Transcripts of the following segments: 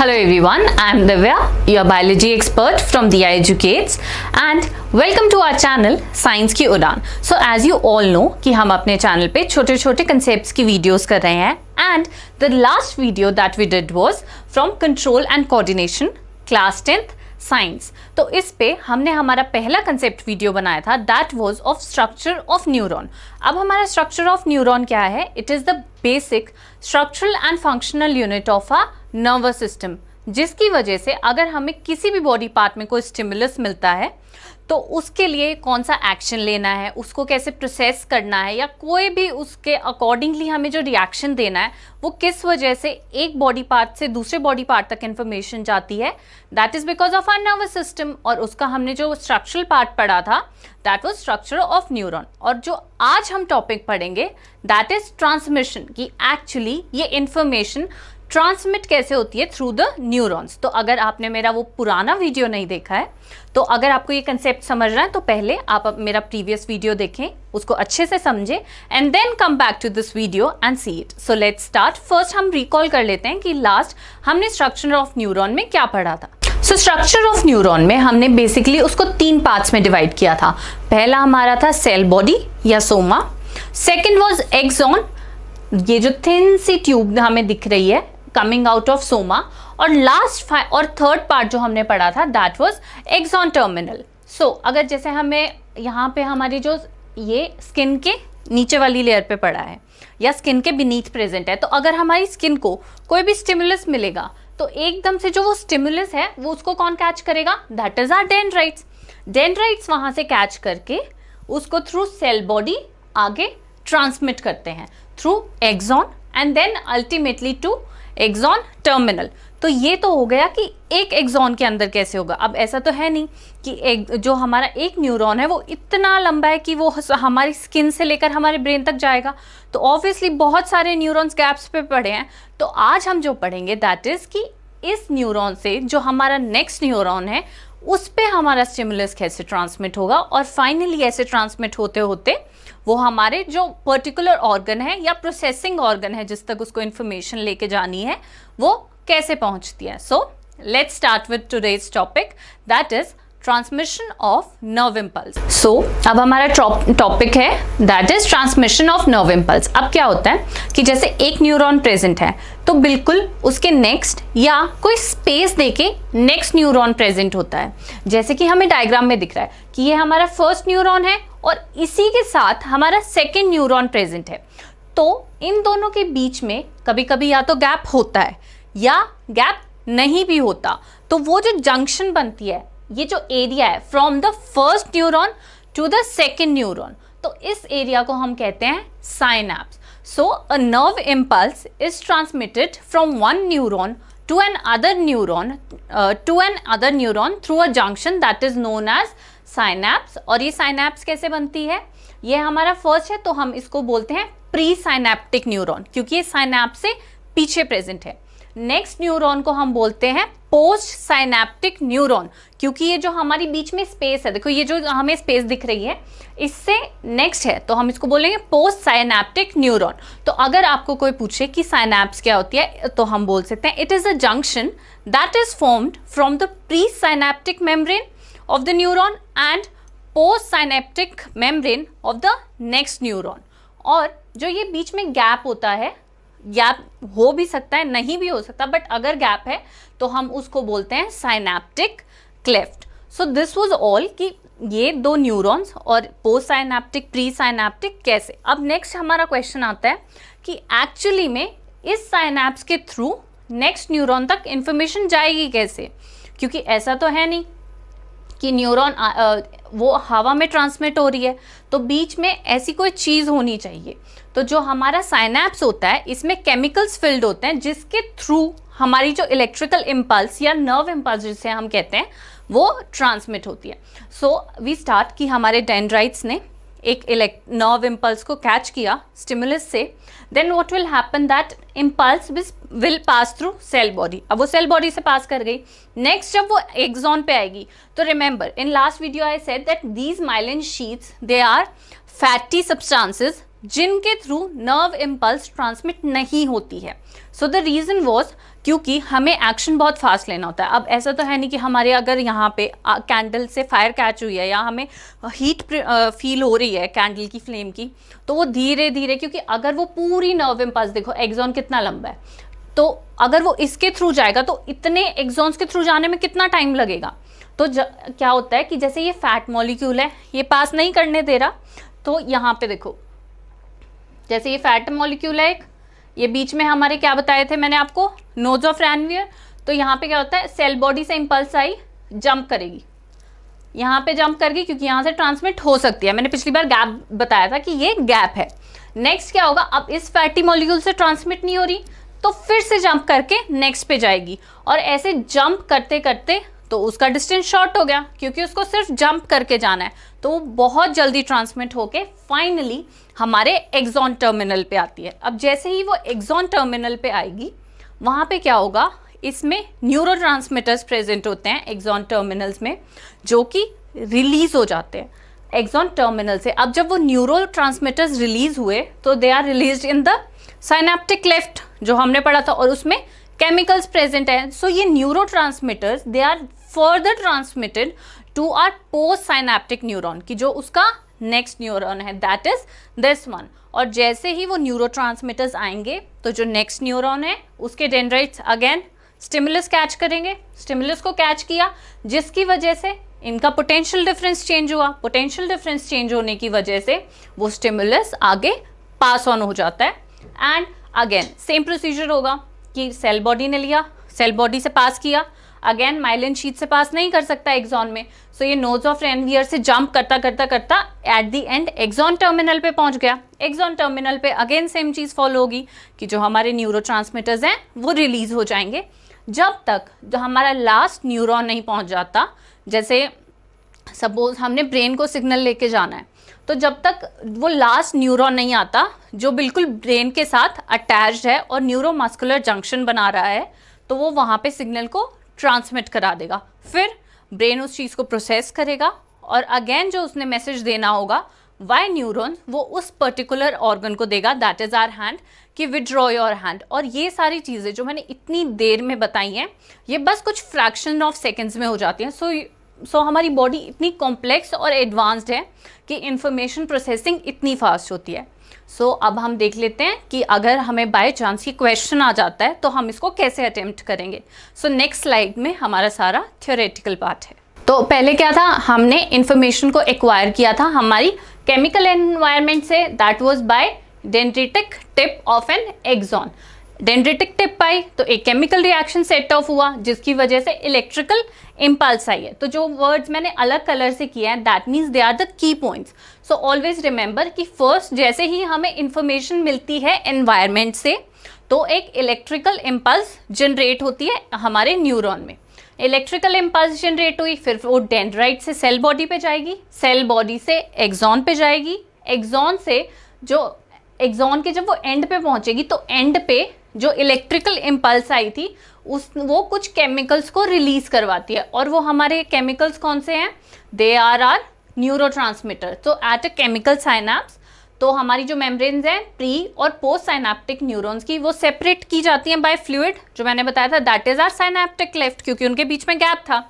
Hello everyone, I am Divya, your biology expert from Diya Educates and welcome to our channel Science की उड़ान। So as you all know कि हम अपने channel पे छोटे छोटे concepts की वीडियोस कर रहे हैं and the last video that we did was from control and coordination class 10th science. तो इस पे हमने हमारा पहला कंसेप्ट वीडियो बनाया था that was of structure of neuron. अब हमारा स्ट्रक्चर ऑफ न्यूरॉन क्या है? It is the basic structural and functional unit of a nervous system, जिसकी वजह से अगर हमें किसी भी बॉडी पार्ट में कोई स्टिमुलस मिलता है तो उसके लिए कौन सा एक्शन लेना है, उसको कैसे प्रोसेस करना है, या कोई भी उसके अकॉर्डिंगली हमें जो रिएक्शन देना है वो किस वजह से एक बॉडी पार्ट से दूसरे बॉडी पार्ट तक इन्फॉर्मेशन जाती है, that is because of our nervous system. और उसका हमने जो स्ट्रक्चरल पार्ट पढ़ा था that was structure of neuron. और जो आज हम टॉपिक पढ़ेंगे दैट इज ट्रांसमिशन, कि एक्चुअली ये इंफॉर्मेशन ट्रांसमिट कैसे होती है थ्रू द न्यूरॉन्स। तो अगर आपने मेरा वो पुराना वीडियो नहीं देखा है तो अगर आपको ये कंसेप्ट समझना है तो पहले आप मेरा प्रीवियस वीडियो देखें, उसको अच्छे से समझें and then come back to this video and see it. So let's start. First हम रिकॉल कर लेते हैं कि लास्ट हमने स्ट्रक्चर ऑफ न्यूरॉन में क्या पढ़ा था। सो स्ट्रक्चर ऑफ न्यूरॉन में हमने बेसिकली उसको 3 पार्ट्स में डिवाइड किया था। पहला हमारा था सेल बॉडी या सोमा, सेकेंड वॉज एक्सॉन, ये जो थिन सी ट्यूब हमें दिख रही है कमिंग आउट ऑफ सोमा, और लास्ट और थर्ड पार्ट जो हमने पढ़ा था दैट वाज एक्सॉन टर्मिनल। सो अगर जैसे हमें यहाँ पे हमारी जो ये स्किन के नीचे वाली लेयर पे पड़ा है या स्किन के बीनीथ प्रेजेंट है, तो अगर हमारी स्किन को कोई भी स्टिमुलस मिलेगा तो एकदम से जो वो स्टिमुलस है वो उसको कौन कैच करेगा? That is our dendrites. Dendrites वहां से कैच करके उसको थ्रू सेल बॉडी आगे ट्रांसमिट करते हैं through axon and then ultimately to axon terminal. तो ये तो हो गया कि एक एक्सॉन के अंदर कैसे होगा। अब ऐसा तो है नहीं कि जो हमारा एक न्यूरॉन है वो इतना लंबा है कि वो हमारी स्किन से लेकर हमारे ब्रेन तक जाएगा, तो ऑब्वियसली बहुत सारे न्यूरॉन्स गैप्स पे पड़े हैं। तो आज हम जो पढ़ेंगे दैट इज कि इस न्यूरॉन से जो हमारा नेक्स्ट न्यूरॉन है उस पे हमारा स्टिमुलस कैसे ट्रांसमिट होगा, और फाइनली ऐसे ट्रांसमिट होते होते वो हमारे जो पर्टिकुलर ऑर्गन है या प्रोसेसिंग ऑर्गन है जिस तक उसको इन्फॉर्मेशन लेके जानी है वो कैसे पहुंचती है। So let's start with today's topic that is transmission of nerve impulse. So अब हमारा टॉपिक है that is transmission of nerve impulse. अब क्या होता है कि जैसे एक न्यूरॉन प्रेजेंट है तो बिल्कुल उसके नेक्स्ट या कोई स्पेस देके नेक्स्ट न्यूरॉन प्रेजेंट होता है। जैसे कि हमें डायग्राम में दिख रहा है कि ये हमारा फर्स्ट न्यूरॉन है और इसी के साथ हमारा सेकेंड न्यूरॉन प्रेजेंट है। तो इन दोनों के बीच में कभी कभी या तो गैप होता है या गैप नहीं भी होता। तो वो जो जंक्शन बनती है, ये जो एरिया है from the first neuron to the second neuron, तो इस एरिया को हम कहते हैं synapse. So a nerve impulse is transmitted from one neuron to an other neuron through a junction that is known as synapse। और ये synapse कैसे बनती है? ये हमारा फर्स्ट है तो हम इसको बोलते हैं प्री साइनेप्टिक न्यूरॉन, क्योंकि ये साइनैप्स से पीछे प्रेजेंट है। नेक्स्ट न्यूरॉन को हम बोलते हैं पोस्ट साइनेप्टिक न्यूरॉन, क्योंकि ये जो हमारी बीच में स्पेस है, देखो ये जो हमें स्पेस दिख रही है इससे नेक्स्ट है तो हम इसको बोलेंगे पोस्ट साइनेप्टिक न्यूरॉन। तो अगर आपको कोई पूछे कि साइनैप्स क्या होती है तो हम बोल सकते हैं it is a junction that is formed from the pre synaptic membrane of the neuron and post synaptic membrane of the next neuron. और जो ये बीच में गैप होता है, गैप हो भी सकता है नहीं भी हो सकता, बट अगर गैप है तो हम उसको बोलते हैं synaptic cleft. So this was all कि ये दो न्यूरॉन्स और पोस्ट साइनेप्टिक प्री साइनेप्टिक कैसे। अब नेक्स्ट हमारा क्वेश्चन आता है कि एक्चुअली में इस साइनैप्स के थ्रू नेक्स्ट न्यूरॉन तक इंफॉर्मेशन जाएगी कैसे, क्योंकि ऐसा तो है नहीं कि न्यूरॉन वो हवा में ट्रांसमिट हो रही है, तो बीच में ऐसी कोई चीज़ होनी चाहिए। तो जो हमारा साइनैप्स होता है इसमें केमिकल्स फिल्ड होते हैं जिसके थ्रू हमारी जो इलेक्ट्रिकल इम्पल्स या नर्व इम्पल्स जिसे हम कहते हैं वो ट्रांसमिट होती है। सो वी स्टार्ट कि हमारे डेंड्राइट्स ने एक नर्व इम्पल्स को कैच किया स्टिमुलस से, then what will happen that impulse will pass through cell body. अब वो सेल बॉडी से पास कर गई, नेक्स्ट जब वो एक्सॉन पे आएगी तो remember in last video I said that these myelin sheets they are fatty substances जिनके थ्रू नर्व इम्पल्स ट्रांसमिट नहीं होती है। सो द रीजन वॉज क्योंकि हमें एक्शन बहुत फास्ट लेना होता है। अब ऐसा तो है नहीं कि हमारे अगर यहाँ पे कैंडल से फायर कैच हुई है या हमें हीट फील हो रही है कैंडल की फ्लेम की, तो वो धीरे धीरे, क्योंकि अगर वो पूरी नर्व इम्पल्स, देखो एक्सॉन कितना लंबा है, तो अगर वो इसके थ्रू जाएगा तो इतने एक्सॉन्स के थ्रू जाने में कितना टाइम लगेगा। तो क्या होता है कि जैसे ये फैट मॉलिक्यूल है, ये पास नहीं करने दे रहा, तो यहाँ पे देखो जैसे ये फैट मॉलिक्यूल है एक, ये बीच में हमारे क्या बताए थे मैंने आपको, नोज ऑफ रैनवियर। तो यहाँ पे क्या होता है, सेल बॉडी से इंपल्स आई, जंप करेगी, यहाँ पे जंप कर गई क्योंकि यहाँ से ट्रांसमिट हो सकती है। मैंने पिछली बार गैप बताया था कि ये गैप है। नेक्स्ट क्या होगा, अब इस फैटी मॉलिक्यूल से ट्रांसमिट नहीं हो रही तो फिर से जंप करके नेक्स्ट पे जाएगी, और ऐसे जंप करते करते तो उसका डिस्टेंस शॉर्ट हो गया क्योंकि उसको सिर्फ जंप करके जाना है, तो वो बहुत जल्दी ट्रांसमिट होके फाइनली हमारे एक्सॉन टर्मिनल पे आती है। अब जैसे ही वो एक्सॉन टर्मिनल पे आएगी, वहाँ पे क्या होगा, इसमें न्यूरोट्रांसमीटर्स प्रेजेंट होते हैं एक्सॉन टर्मिनल्स में, जो कि रिलीज हो जाते हैं एक्सॉन टर्मिनल से। अब जब वो न्यूरोट्रांसमीटर्स रिलीज हुए तो they are released in the synaptic cleft, जो हमने पढ़ा था, और उसमें केमिकल्स प्रेजेंट है। सो ये neurotransmitters they are further transmitted to our post synaptic neuron, की जो उसका नेक्स्ट न्यूरॉन है, दैट इज दिस वन। और जैसे ही वो न्यूरोट्रांसमीटर्स आएंगे तो जो नेक्स्ट न्यूरॉन है उसके डेंड्राइट्स अगेन स्टिमुलस कैच करेंगे, स्टिमुलस को कैच किया, जिसकी वजह से इनका पोटेंशियल डिफरेंस चेंज हुआ। पोटेंशियल डिफरेंस चेंज होने की वजह से वो स्टिमुलस आगे पास ऑन हो जाता है, एंड अगेन सेम प्रोसीजर होगा कि सेल बॉडी ने लिया, सेल बॉडी से पास किया, अगेन माइलिन शीट से पास नहीं कर सकता एक्सॉन में, सो ये नोज ऑफ रैनवियर से जंप करता करता करता at the end axon terminal पे पहुंच गया। एक्सॉन टर्मिनल पे अगेन सेम चीज़ फॉलो होगी कि जो हमारे न्यूरोट्रांसमीटर्स हैं वो रिलीज हो जाएंगे, जब तक जो हमारा लास्ट न्यूरॉन नहीं पहुंच जाता। जैसे सपोज हमने ब्रेन को सिग्नल लेके जाना है, तो जब तक वो लास्ट न्यूरॉन नहीं आता जो बिल्कुल ब्रेन के साथ अटैच्ड है और न्यूरोमस्कुलर जंक्शन बना रहा है, तो वो वहाँ पे सिग्नल को ट्रांसमिट करा देगा। फिर ब्रेन उस चीज़ को प्रोसेस करेगा और अगेन जो उसने मैसेज देना होगा वाई न्यूरॉन वो उस पर्टिकुलर ऑर्गन को देगा, दैट इज़ आवर हैंड, कि विड्रॉ योर हैंड। और ये सारी चीज़ें जो मैंने इतनी देर में बताई हैं, ये बस कुछ फ्रैक्शन ऑफ सेकेंड्स में हो जाती हैं। सो हमारी बॉडी इतनी कॉम्प्लेक्स और एडवांस्ड है कि इंफॉर्मेशन प्रोसेसिंग इतनी फास्ट होती है। सो अब हम देख लेते हैं कि अगर हमें बाय चांस ये क्वेश्चन आ जाता है तो हम इसको कैसे अटेम्प्ट करेंगे। सो नेक्स्ट स्लाइड में हमारा सारा थ्योरेटिकल पार्ट है। तो पहले क्या था, हमने इंफॉर्मेशन को एक्वायर किया था हमारी केमिकल एनवायरनमेंट से, that was by dendritic tip of an axon. Dendritic tip पाई तो एक केमिकल रिएक्शन सेट ऑफ हुआ, जिसकी वजह से इलेक्ट्रिकल इम्पल्स आई है। तो जो वर्ड्स मैंने अलग कलर से किया है, that means they are the key points. So always remember कि फर्स्ट जैसे ही हमें इंफॉर्मेशन मिलती है एनवायरनमेंट से, तो एक इलेक्ट्रिकल इम्पल्स जनरेट होती है हमारे न्यूरॉन में। इलेक्ट्रिकल इम्पल्स जनरेट हुई, फिर वो डेंड्राइट से सेल बॉडी पे जाएगी, सेल बॉडी से एक्सॉन पे जाएगी, एक्सॉन से जो एक्सॉन के जब वो एंड पे पहुंचेगी तो एंड पे जो इलेक्ट्रिकल इम्पल्स आई थी वो कुछ केमिकल्स को रिलीज करवाती है। और वो हमारे केमिकल्स कौन से हैं, दे आर न्यूरोट्रांसमीटर। तो एट अ केमिकल साइनेप्स, तो हमारी जो मेम्ब्रेन्स हैं प्री और पोस्ट साइनेप्टिक न्यूरॉन्स की, वो सेपरेट की जाती हैं बाय फ्लूइड, जो मैंने बताया था, that is our synaptic cleft, क्योंकि उनके बीच में गैप था।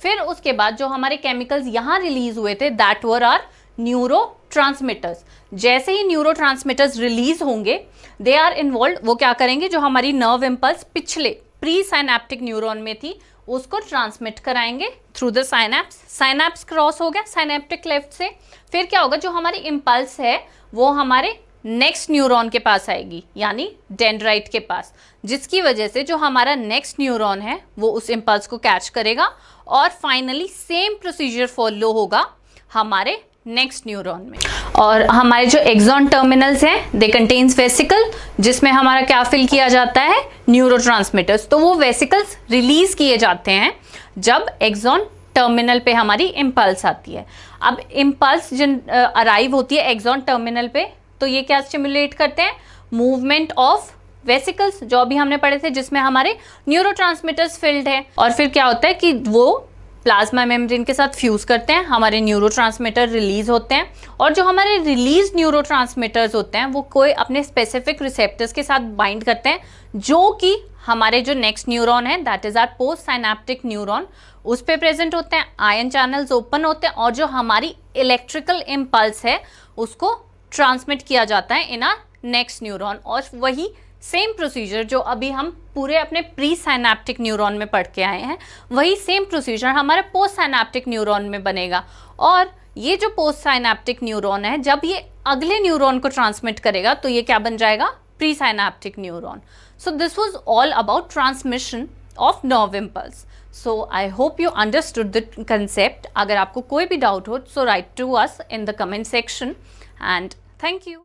फिर उसके बाद जो हमारे केमिकल्स यहाँ रिलीज हुए थे, दैट वर आर न्यूरोट्रांसमीटर्स। जैसे ही न्यूरोट्रांसमीटर्स रिलीज होंगे, दे आर इन्वॉल्व, वो क्या करेंगे, जो हमारी नर्व इम्पल्स पिछले प्री साइनेप्टिक न्यूरॉन में थी उसको ट्रांसमिट कराएंगे through the synapse. Synapse cross हो गया साइनेप्टिक क्लेफ्ट से, फिर क्या होगा, जो हमारी इम्पल्स है वो हमारे नेक्स्ट न्यूरॉन के पास आएगी, यानी डेंड्राइट के पास, जिसकी वजह से जो हमारा नेक्स्ट न्यूरॉन है वो उस इम्पल्स को कैच करेगा और फाइनली सेम प्रोसीजर फॉलो होगा हमारे नेक्स्ट न्यूरॉन में। और हमारे जो एक्सॉन टर्मिनल्स हैं, दे कंटेन्स वेसिकल, जिसमें हमारा क्या फिल किया जाता है, न्यूरोट्रांसमीटर्स। तो वो वेसिकल्स रिलीज किए जाते हैं जब एक्सॉन टर्मिनल पे हमारी इम्पल्स आती है। अब इम्पल्स अराइव होती है एक्सॉन टर्मिनल पे, तो ये क्या स्टिमुलेट करते हैं, मूवमेंट ऑफ वेसिकल्स, जो अभी हमने पढ़े थे, जिसमें हमारे न्यूरोट्रांसमीटर्स फिल्ड है। और फिर क्या होता है कि वो प्लाज्मा मेम्ब्रेन के साथ फ्यूज करते हैं, हमारे न्यूरोट्रांसमीटर रिलीज होते हैं, और जो हमारे रिलीज न्यूरोट्रांसमीटर्स होते हैं वो कोई अपने स्पेसिफिक रिसेप्टर्स के साथ बाइंड करते हैं, जो कि हमारे जो नेक्स्ट न्यूरॉन है that is are post synaptic neuron, उस पे प्रेजेंट होते हैं, आयन चैनल्स ओपन होते हैं, और जो हमारी इलेक्ट्रिकल इम्पल्स है उसको ट्रांसमिट किया जाता है इन आर नेक्स्ट न्यूरॉन। और वही सेम प्रोसीजर जो अभी हम पूरे अपने प्री साइनेप्टिक न्यूरॉन में पढ़ के आए हैं, वही सेम प्रोसीजर हमारे पोस्ट साइनेप्टिक न्यूरॉन में बनेगा। और ये जो पोस्ट साइनेप्टिक न्यूरॉन है, जब ये अगले न्यूरॉन को ट्रांसमिट करेगा तो ये क्या बन जाएगा, pre synaptic neuron. So this was all about transmission of nerve impulse. So I hope you understood the concept. अगर आपको कोई भी डाउट हो so write to us in the comment section, and thank you.